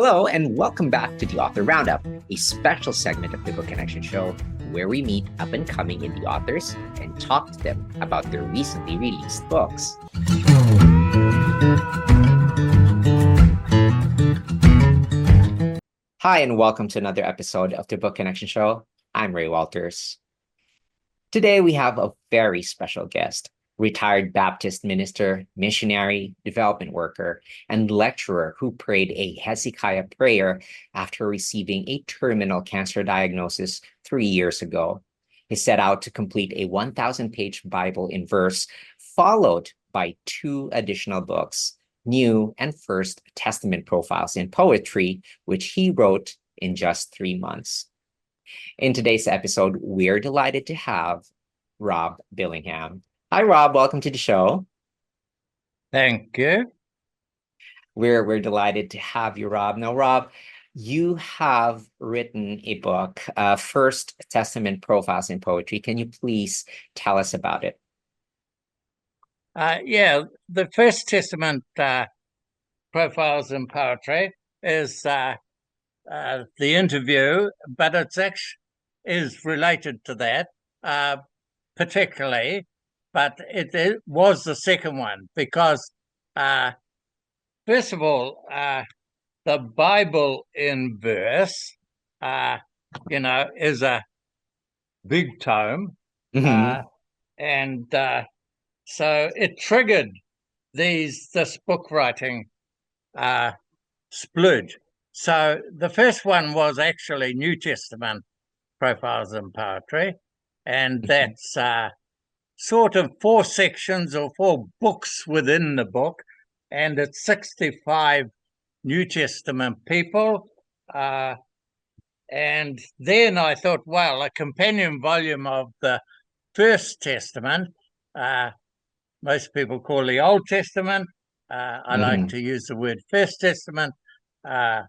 Hello, and welcome back to the Author Roundup, a special segment of the Book Connection Show where we meet up and coming indie authors and talk to them about their recently released books. Hi, and welcome to another episode of the Book Connection Show. I'm Ray Walters. Today, we have a very special guest, retired Baptist minister, missionary, development worker, and lecturer who prayed a Hezekiah prayer after receiving a terminal cancer diagnosis 3 years ago. He set out to complete a 1,000-page Bible in verse, followed by 2 additional books, New and First Testament profiles in poetry, which he wrote in just 3 months. In today's episode, we're delighted to have Rob Bellingham. Hi, Rob. Welcome to the show. Thank you. We're delighted to have you, Rob. Now, Rob, you have written a book, First Testament Profiles in Poetry. Can you please tell us about it? The First Testament profiles in poetry is the interview, but it's actually is related to that particularly, but it was the second one because first of all, the Bible in verse, is a big tome, and so it triggered this book writing splurge. So the first one was actually New Testament profiles in poetry, and that's sort of 4 sections or 4 books within the book, and it's 65 New Testament people. And then I thought, well, a companion volume of the First Testament, most people call the Old Testament. I like to use the word First Testament, followed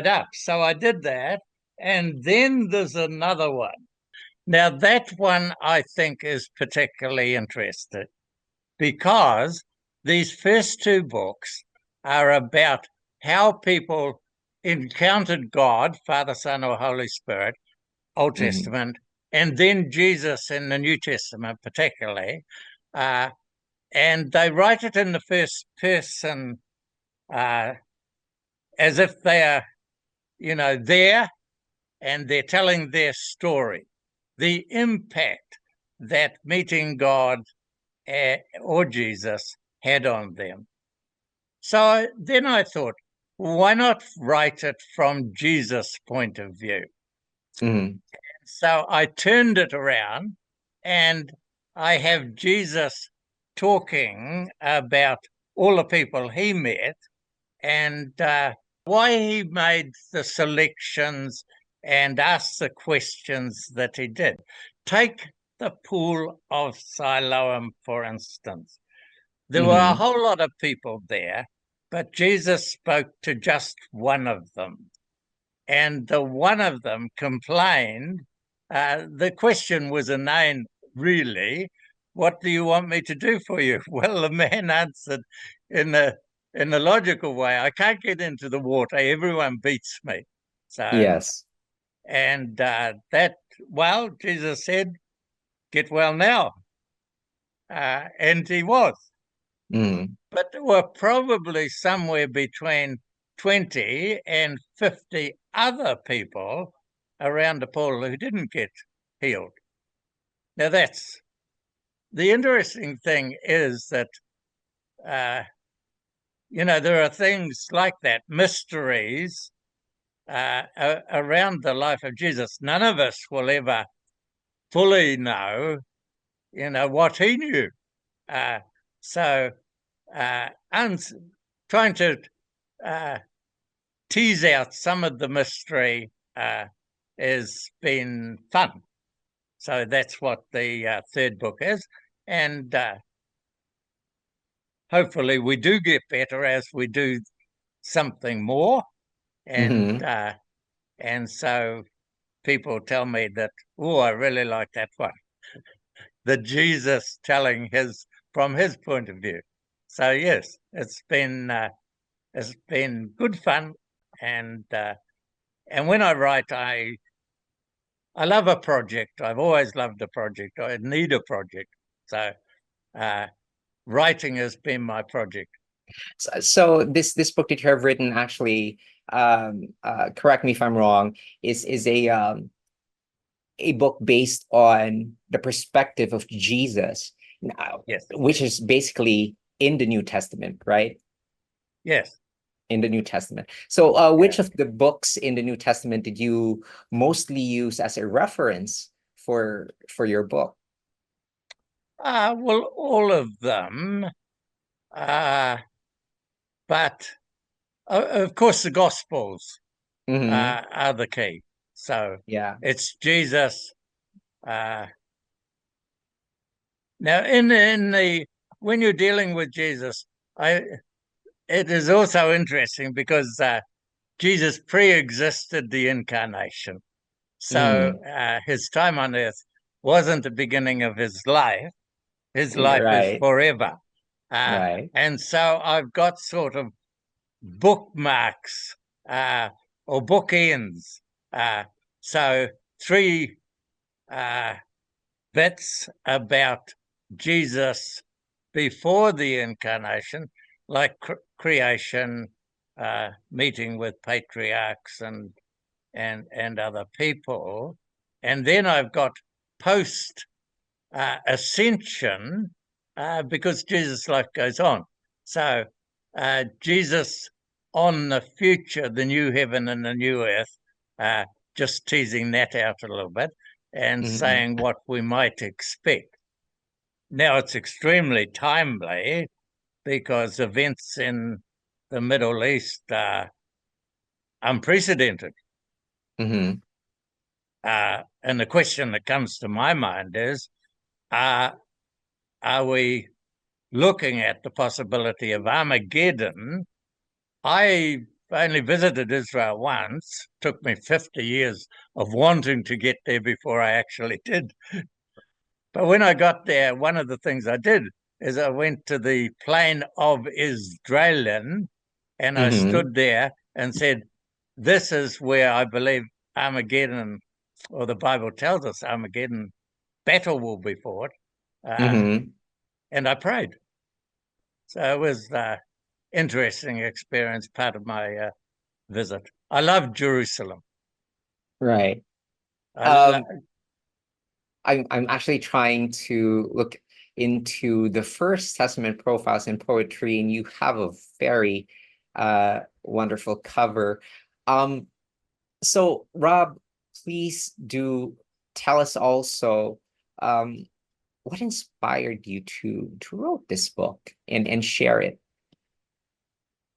up. So I did that. And then there's another one. Now, that one I think is particularly interesting because these first 2 books are about how people encountered God, Father, Son, or Holy Spirit, Old Testament, and then Jesus in the New Testament particularly. And they write it in the first person as if they are, there, and they're telling their story, the impact that meeting God or Jesus had on them. So then I thought, why not write it from Jesus' point of view? So I turned it around, and I have Jesus talking about all the people he met and why he made the selections and asked the questions that he did. Take the pool of Siloam, for instance. There were a whole lot of people there, but Jesus spoke to just one of them. And the one of them complained. The question was inane, really. What do you want me to do for you? Well, the man answered in a logical way, I can't get into the water. Everyone beats me. So yes. And Jesus said, get well now. And he was. But there were probably somewhere between 20 and 50 other people around the pool who didn't get healed. Now, that's the interesting thing is that, there are things like that, mysteries around the life of Jesus. None of us will ever fully know, what he knew. I'm trying to tease out some of the mystery has been fun. So that's what the third book is. And hopefully we do get better as we do something more. And so people tell me that, I really like that one. The Jesus telling from his point of view. So yes, it's been It's been good fun, and when I write, I love a project. I've always loved a project. I need a project, so uh, writing has been my project. So this book that you have written actually, correct me if I'm wrong, is a book based on the perspective of Jesus, now, Yes, which is basically in the New Testament, right? yes, In the New Testament. So, yeah. which of the books in the New Testament did you mostly use as a reference for your book? Well, all of them, uh, but of course the Gospels Hmm. are the key. So Yeah. it's Jesus. Uh, Now, in the when you're dealing with Jesus, I it is also interesting because Jesus pre-existed the incarnation, so Mm. his time on earth wasn't the beginning of his life. His life is Right. forever, uh, Right. and so I've got sort of bookmarks uh, or bookends. Uh, so three uh, bits about Jesus before the incarnation, like creation, meeting with patriarchs and other people, and then I've got post ascension because Jesus' life goes on. So Jesus on the future, the new heaven and the new earth, uh, just teasing that out a little bit and Hmm. saying what we might expect. Now it's extremely timely because events in the Middle East are unprecedented. Hmm. And the question that comes to my mind is, uh, are we looking at the possibility of Armageddon? I only visited Israel once. Took me 50 years of wanting to get there before I actually did. But when I got there, one of the things I did is I went to the plain of Israel and I Hmm. stood there and said, this is where I believe Armageddon, or the Bible tells us Armageddon battle will be fought. Uh, Hmm. and I prayed. So it was interesting experience, part of my visit. I love Jerusalem. Right. I lo- Um, I'm actually trying to look into the First Testament profiles in poetry, and you have a very wonderful cover. Um, so Rob, please do tell us also what inspired you to wrote this book and share it.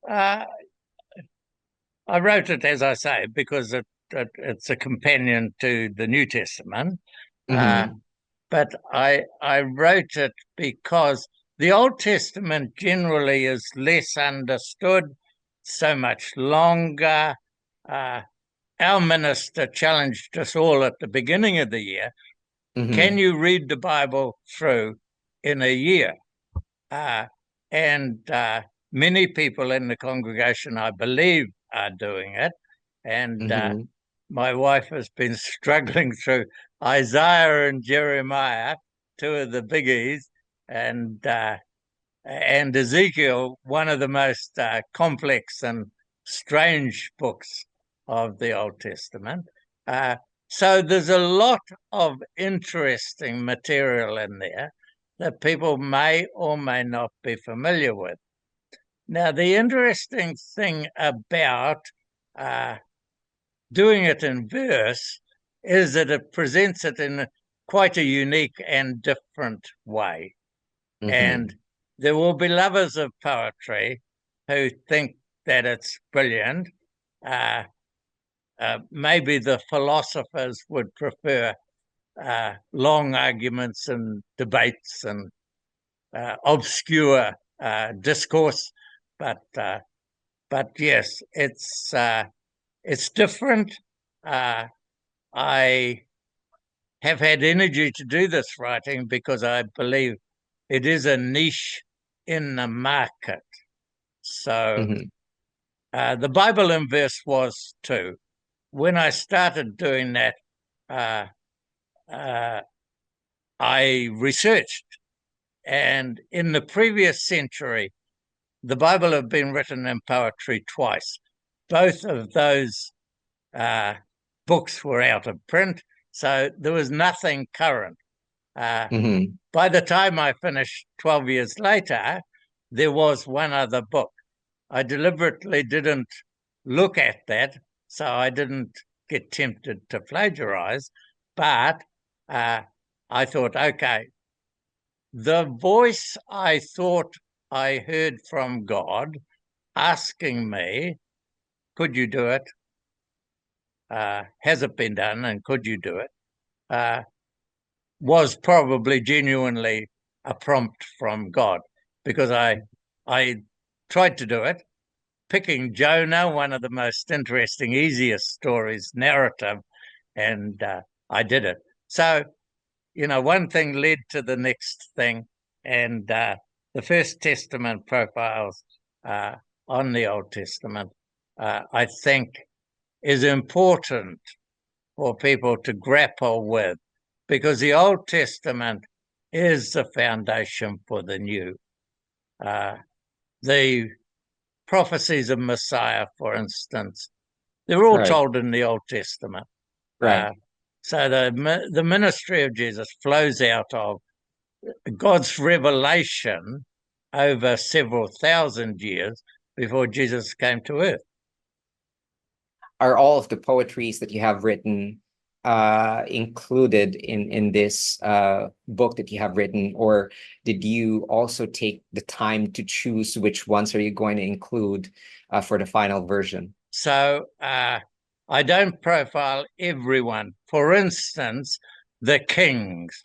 uh, I wrote it, as I say, because it's a companion to the New Testament. Uh, Hmm. but I wrote it because the Old Testament generally is less understood, so much longer. Uh, our minister challenged us all at the beginning of the year. Can Hmm. you read the Bible through in a year? Uh, and many people in the congregation, I believe, are doing it. And Hmm. my wife has been struggling through Isaiah and Jeremiah, two of the biggies, and and Ezekiel, one of the most complex and strange books of the Old Testament. Uh, so there's a lot of interesting material in there that people may or may not be familiar with. Now, the interesting thing about uh, doing it in verse is that it presents it in quite a unique and different way. And Hmm. there will be lovers of poetry who think that it's brilliant. Uh, Maybe the philosophers would prefer long arguments and debates and obscure discourse, but uh, but yes, it's different. Uh, I have had energy to do this writing because I believe it is a niche in the market. So Hmm. The Bible in verse was too. When I started doing that, uh, uh, I researched, and in the previous century, the Bible had been written in poetry twice. Both of those uh, books were out of print, so there was nothing current. Mm-hmm. By the time I finished 12 years later, there was one other book. I deliberately didn't look at that, so I didn't get tempted to plagiarize, but I thought, okay, the voice I thought I heard from God asking me, could you do it? Has it been done? And could you do it? Was probably genuinely a prompt from God, because I tried to do it, picking Jonah, one of the most interesting, easiest stories, narrative, and I did it. So, one thing led to the next thing, and the First Testament profiles uh, on the Old Testament, I think, is important for people to grapple with, because the Old Testament is the foundation for the New. The prophecies of Messiah, for instance, they're all Right. told in the Old Testament. Right. So the ministry of Jesus flows out of God's revelation over several thousand years before Jesus came to earth. Are all of the poetries that you have written included in this book that you have written, or did you also take the time to choose which ones are you going to include for the final version? So I don't profile everyone. For instance, the kings.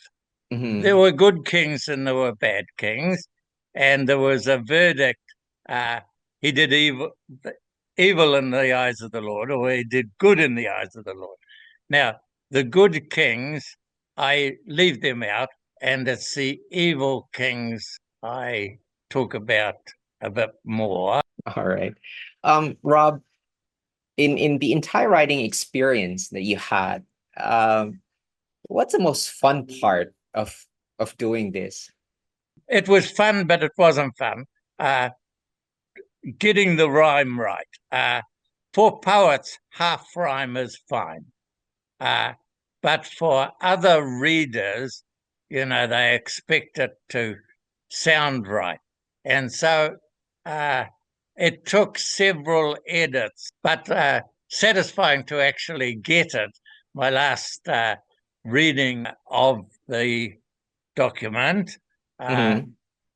There Mm-hmm. were good kings and there were bad kings, and there was a verdict. Uh, he did evil in the eyes of the Lord, or he did good in the eyes of the Lord. Now, the good kings, I leave them out, and it's the evil kings I talk about a bit more. All right. Rob, in the entire writing experience that you had, what's the most fun part of doing this? It was fun, but it wasn't fun. Uh, getting the rhyme right. For poets, half rhyme is fine. Uh, but for other readers, they expect it to sound right. And so it took several edits, but satisfying to actually get it. My last reading of the document Mm-hmm.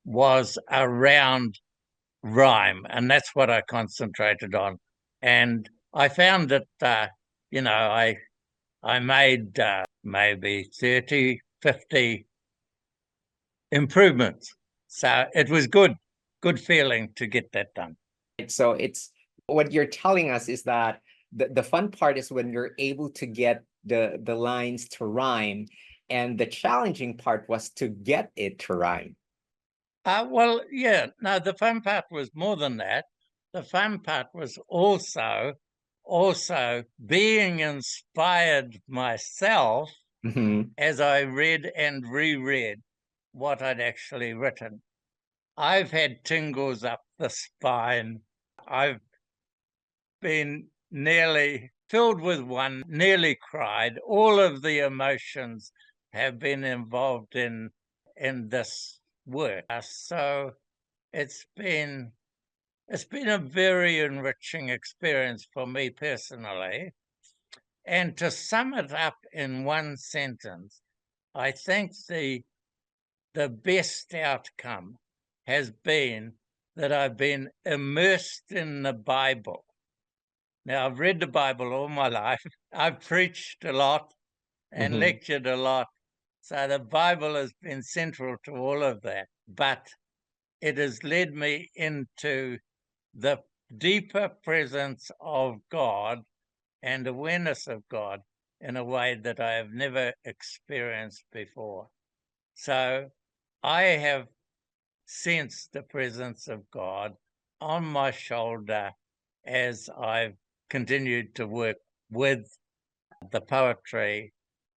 was around rhyme, and that's what I concentrated on. And I found that, I made maybe 30, 50 improvements. So it was good feeling to get that done. So it's what you're telling us is that the fun part is when you're able to get the lines to rhyme, and the challenging part was to get it to rhyme. Well, yeah, no, the fun part was more than that. The fun part was also being inspired myself Mm-hmm. as I read and reread what I'd actually written. I've had tingles up the spine. I've been nearly filled with one, nearly cried. All of the emotions have been involved in this work. So it's been it's been a very enriching experience for me personally. And to sum it up in one sentence, I think the best outcome has been that I've been immersed in the Bible. Now, I've read the Bible all my life. I've preached a lot and Mm-hmm. lectured a lot. So the Bible has been central to all of that. But it has led me into the deeper presence of God and awareness of God in a way that I have never experienced before. So I have sensed the presence of God on my shoulder as I've continued to work with the poetry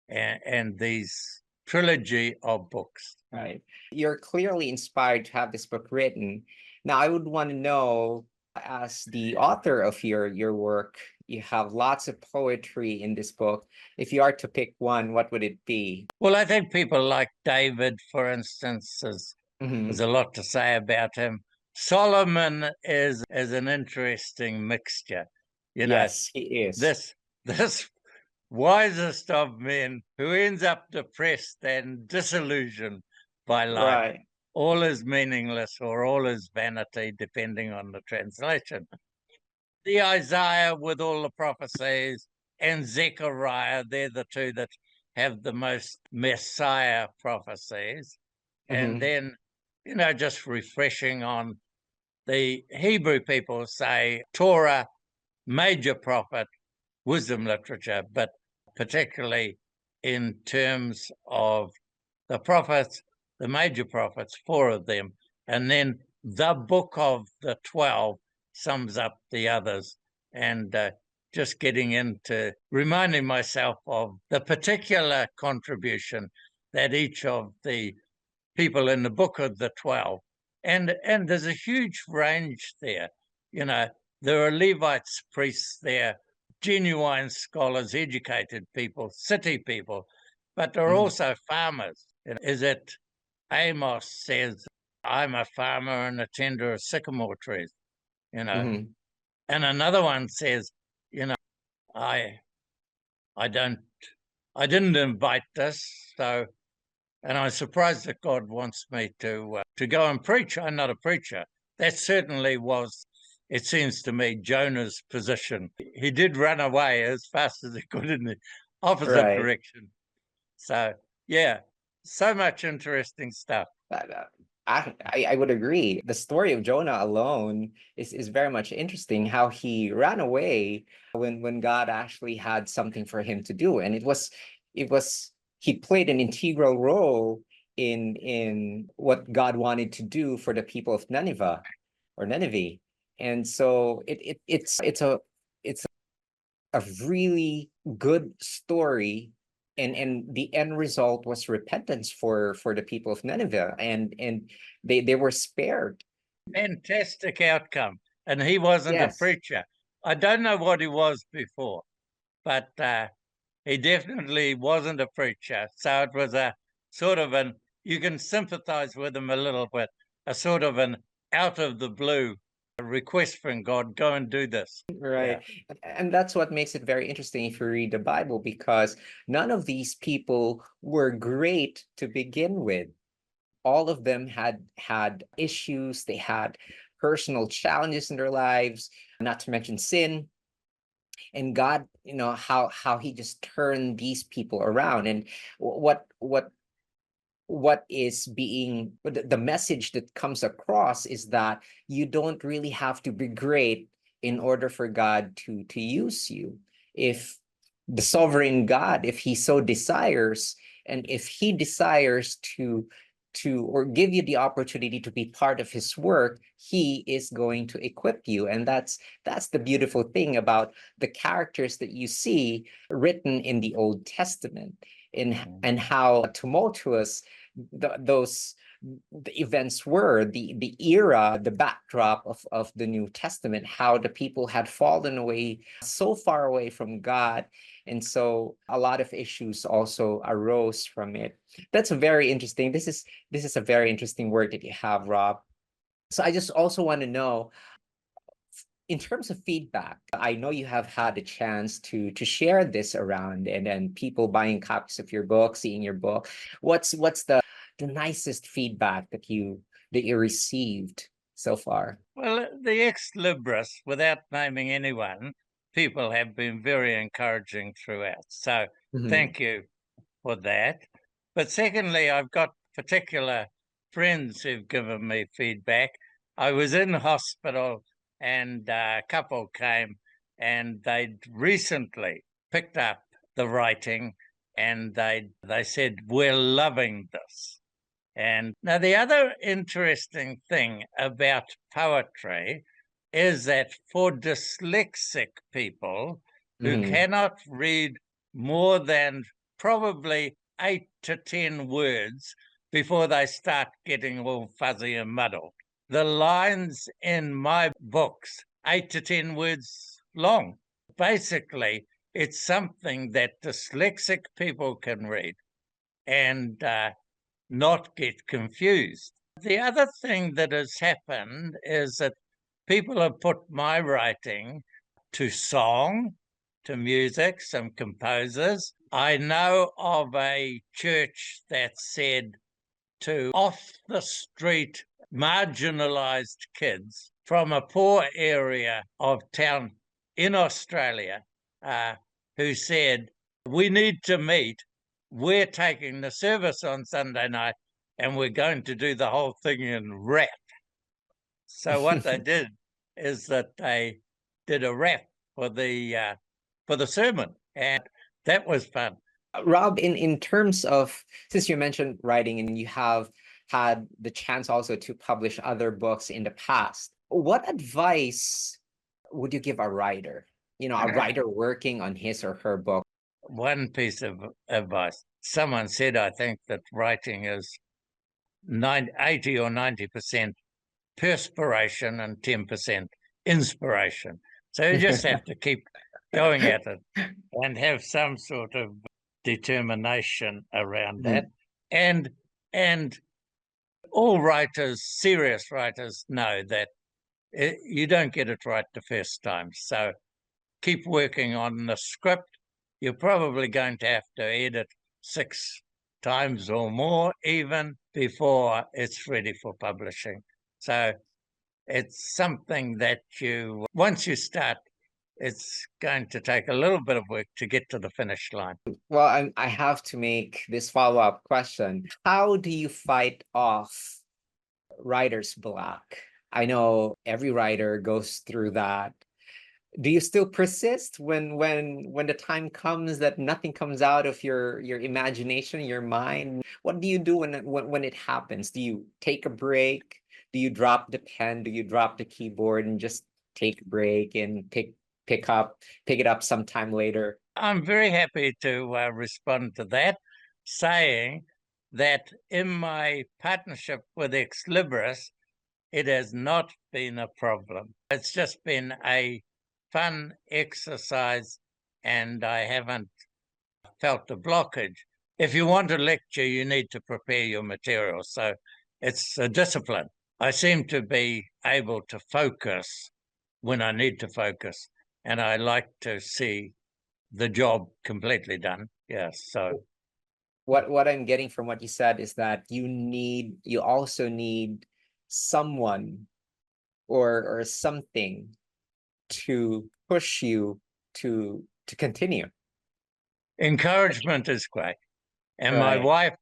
and these trilogy of books. Right. You're clearly inspired to have this book written. Now, I would want to know, as the author of your work, you have lots of poetry in this book. If you are to pick one, what would it be? Well, I think people like David, for instance, there's a lot to say about him. Solomon is an interesting mixture. You know, Yes, he is. this wisest of men who ends up depressed and disillusioned by life. Right. All is meaningless or all is vanity, depending on the translation. The Isaiah with all the prophecies and Zechariah, they're the two that have the most Messiah prophecies. And Hmm. then, just refreshing on the Hebrew people say Torah, major prophet, wisdom literature, but particularly in terms of the prophets, the major prophets, four of them, and then the book of the 12 sums up the others. And just getting into reminding myself of the particular contribution that each of the people in the book of the 12, and there's a huge range there. There are Levites, priests there, genuine scholars, educated people, city people, but there are Hmm. also farmers. Is it Amos says, I'm a farmer and a tender of sycamore trees, you know. Hmm. And another one says, I I don't I didn't invite this, so and I'm surprised that God wants me to go and preach. I'm not a preacher. That certainly was, it seems to me, Jonah's position. He did run away as fast as he could in the opposite Right. direction. So, yeah, so much interesting stuff. That, I would agree. The story of Jonah alone is very much interesting. How he ran away when God actually had something for him to do, and it was he played an integral role in what God wanted to do for the people of Nineveh or Nineveh, and so it's a really good story, and the end result was repentance for the people of Nineveh, and they were spared. Fantastic outcome. And he wasn't a Yes. preacher. I don't know what he was before, but he definitely wasn't a preacher. So it was a sort of you can sympathize with him a little bit, a sort of an out of the blue request from God, go and do this. Yeah. Right. And that's what makes it very interesting if you read the Bible, because none of these people were great to begin with. All of them had issues, they had personal challenges in their lives, not to mention sin. And God, how he just turned these people around. And what is being the message that comes across is that you don't really have to be great in order for God to use you. If the sovereign God, if he so desires, and if he desires to or give you the opportunity to be part of his work, he is going to equip you. And that's the beautiful thing about the characters that you see written in the Old Testament, and how tumultuous those the events were, the era, the backdrop of the New Testament, how the people had fallen away, so far away from God. And so a lot of issues also arose from it. That's very interesting. This is a very interesting work that you have, Rob. So I just also want to know, in terms of feedback, I know you have had a chance to share this around, and then people buying copies of your book, seeing your book. What's the nicest feedback that you received so far? Well, the ex libris, without naming anyone, people have been very encouraging throughout. So Mhm. thank you for that. But secondly, I've got particular friends who've given me feedback. I was in hospital and a couple came and they'd recently picked up the writing and they said, we're loving this. And now the other interesting thing about poetry is that for dyslexic people who Mhm. cannot read more than probably 8 to 10 words before they start getting all fuzzy and muddled. The lines in my books, 8 to 10 words long. Basically, it's something that dyslexic people can read and not get confused. The other thing that has happened is that people have put my writing to song, to music, some composers. I know of a church that said to off the street marginalized kids from a poor area of town in Australia who said, "We need to meet. We're taking the service on Sunday night and we're going to do the whole thing in rap." So what they did is that they did a rap for the sermon, and that was fun. Rob, in terms of, since you mentioned writing and you have had the chance also to publish other books in the past, what advice would you give a writer? You know, a writer working on his or her book. One piece of advice. Someone said, I think, that writing is 80 or 90% perspiration and 10% inspiration. So you just have to keep going at it and have some sort of determination around that. And and all writers, serious writers, know that you don't get it right the first time. So keep working on the script. You're probably going to have to edit 6 times or more even before it's ready for publishing. So it's something that once you start, it's going to take a little bit of work to get to the finish line. Well, I have to make this follow-up question. How do you fight off writer's block? I know every writer goes through that. Do you still persist when the time comes that nothing comes out of your imagination, your mind? What do you do when it happens? Do you take a break? Do you drop the pen? Do you drop the keyboard and just take a break and pick it up sometime later? I'm very happy to respond to that, saying that in my partnership with Ex Libris, it has not been a problem. It's just been a fun exercise, and I haven't felt the blockage. If you want to lecture, you need to prepare your material. So it's a discipline. I seem to be able to focus when I need to focus, and I like to see the job completely done. Yes. So What I'm getting from what you said is that you also need someone or something to push you to continue. encouragement is great. And my Right. wife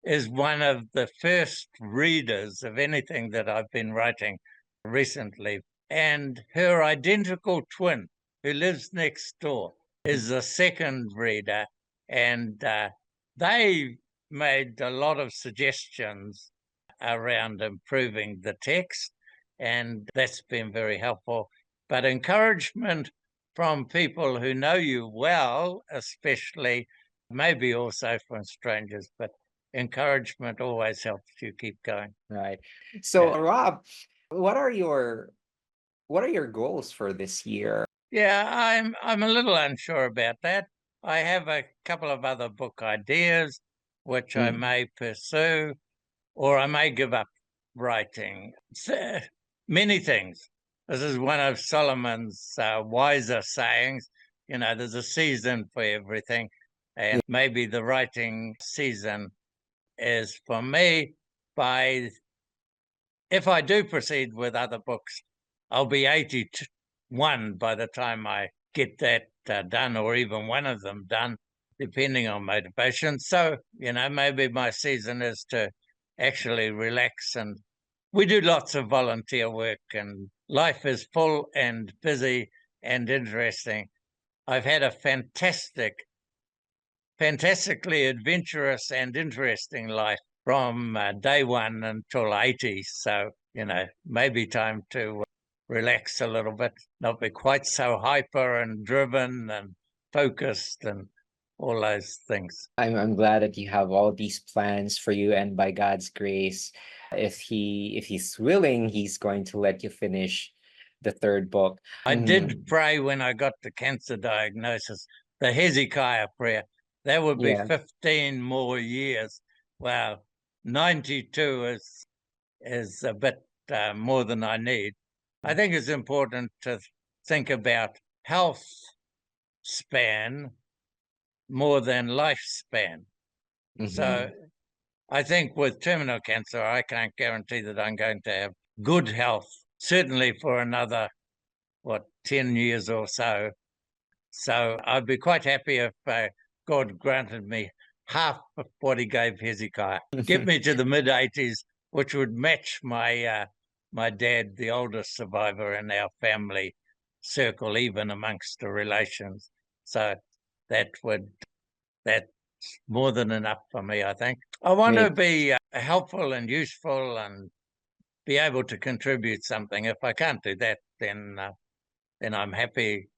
is one of the first readers of anything that I've been writing recently. And her identical twin, who lives next door, is the second reader. And they made a lot of suggestions around improving the text. And that's been very helpful. But encouragement from people who know you well, especially, maybe also from strangers, but encouragement always helps you keep going. Right. So, Yeah. Rob, what are your goals for this year? Yeah, I'm a little unsure about that. I have a couple of other book ideas which I Mm. may pursue, or I may give up writing. Many things. This is one of Solomon's wiser sayings. You know, there's a season for everything, and maybe the writing season is for me. By If I do proceed with other books, I'll be 81 by the time I get that done, or even one of them done, depending on motivation. So, maybe my season is to actually relax. And we do lots of volunteer work, and life is full and busy and interesting. I've had a fantastically adventurous and interesting life from day one until 80. So, maybe time to relax a little bit, not be quite so hyper and driven and focused and all those things. I'm glad that you have all these plans for you, and by God's grace, if he's willing, he's going to let you finish the third book. I did pray when I got the cancer diagnosis, the Hezekiah prayer. That would be Yeah. 15 more years. Well, 92 is a bit more than I need. I think it's important to think about health span more than lifespan. So I think with terminal cancer, I can't guarantee that I'm going to have good health, certainly for another, 10 years or so. So I'd be quite happy if God granted me half of what he gave Hezekiah. Get me to the mid-80s, which would match my dad, the oldest survivor in our family circle, even amongst the relations. So that's more than enough for me, I think. I want to be helpful and useful and be able to contribute something. If I can't do that, then I'm happy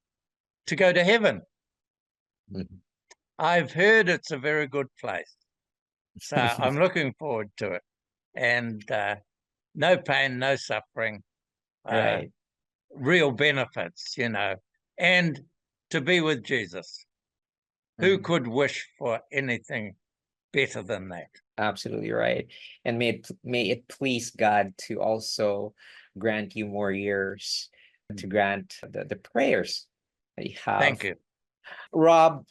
to go to heaven. I've heard it's a very good place. So I'm looking forward to it. And no pain, no suffering, Right. real benefits, and to be with Jesus. Who could wish for anything better than that? Absolutely right. And may it please God to also grant you more years, to grant the prayers that you have. Thank you. Rob,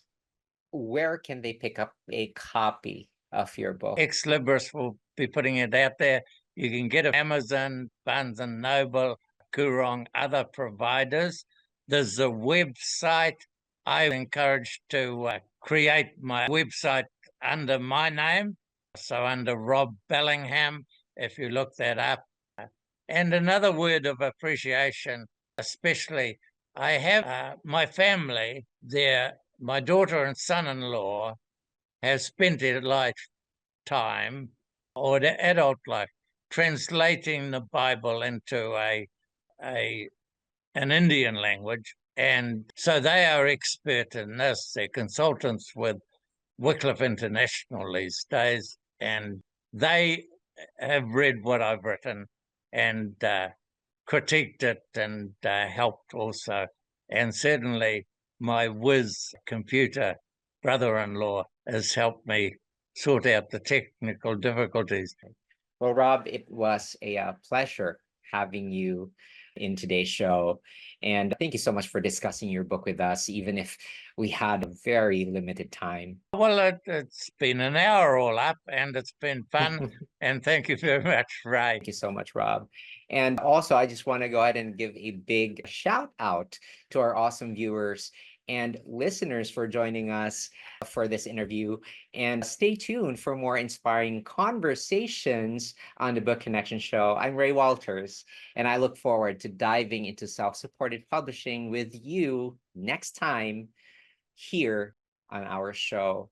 where can they pick up a copy of your book? Ex Libris will be putting it out there. You can get it Amazon, Barnes and Noble, Kurong, other providers. There's a website. I encourage to create my website under my name, so under Rob Bellingham, if you look that up. And another word of appreciation, especially, I have my family there. My daughter and son-in-law have spent their lifetime or their adult life translating the Bible into an Indian language. And so they are expert in this. They're consultants with Wycliffe International these days, and they have read what I've written and critiqued it and helped also. And certainly my whiz computer brother-in-law has helped me sort out the technical difficulties. Well, Rob, it was a pleasure having you in today's show. And thank you so much for discussing your book with us, even if we had a very limited time. Well, it's been an hour all up, and it's been fun. And thank you very much, Ray. Thank you so much, Rob. And also, I just want to go ahead and give a big shout out to our awesome viewers and listeners for joining us for this interview. And stay tuned for more inspiring conversations on the Book Connection Show. I'm Ray Walters, and I look forward to diving into self-supported publishing with you next time here on our show.